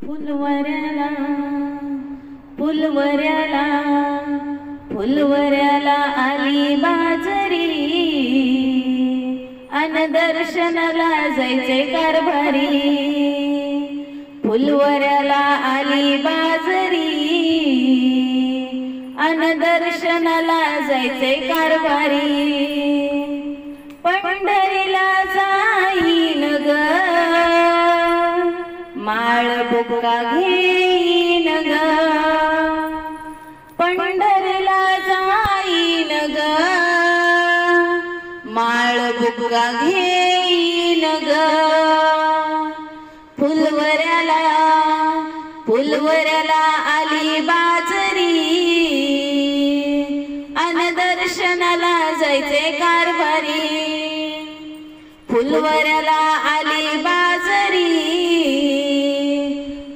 फुलवऱ्याला फुलवऱ्याला फुलवऱ्याला आली बाजरी अन दर्शनाला जायचे कारभारी। फुलवऱ्याला आली बाजरी अन दर्शनाला जायचे कारभारी। पंढरीला जाईन ग माळ बुक्का घेईन ग, पंढरीला जाईन ग माळ बुक्का घेईन ग। फुलवऱ्याला फुलवऱ्याला आली बाजरी अन दर्शनाला जायचे कारभारी। फुलवऱ्याला आली बाजरी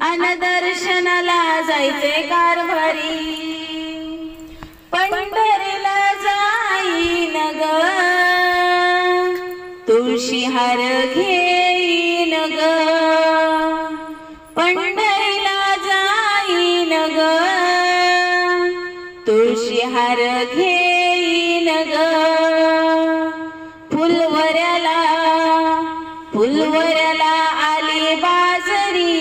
अन दर्शनाला जायचे कारभारी। पंढरीला जाईन ग तुळशी हार घेईन ग, पंढरीला जाईन ग तुळशी हार घेईन ग। फुलवऱ्याला फुलवऱ्याला आली बाजरी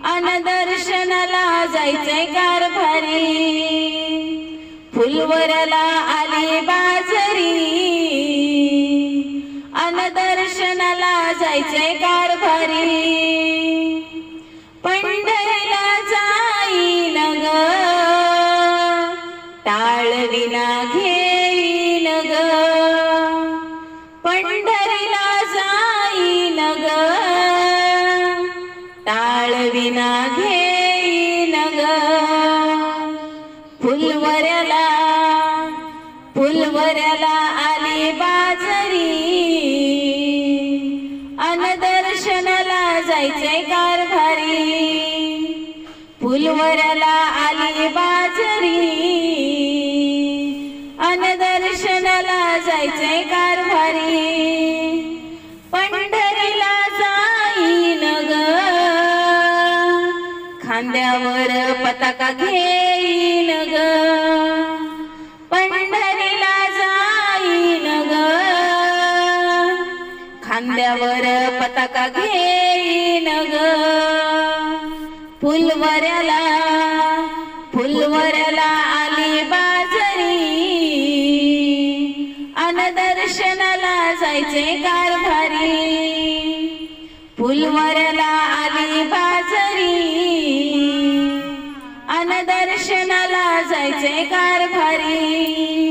अन दर्शनाला जायचे कारभारी। फुलवऱ्याला आली बाजरी अन दर्शनाला जायचे कारभारी। पंढरीला जाईन ग टाळविना घेईन ग, पंढरीला जाईन ग टाळविना घेईन ग। फुलवऱ्याला फुलवऱ्याला आली बाजरी अन दर्शनाला जायचे कारभारी। फुलवऱ्याला आली बाजरी अन दर्शनाला जायचे कारभारी। पंढरीला जाईन ग खांद्यावर पताका घेईन ग, पंढरीला जाईन ग खांद्यावर पताका घेईन ग। फुलवऱ्याला फुलवऱ्याला आली बाजरी अन दर्शनाला जायचे कारभारी। फुलवऱ्याला आली बाजरी अन दर्शनाला जायचे कारभारी।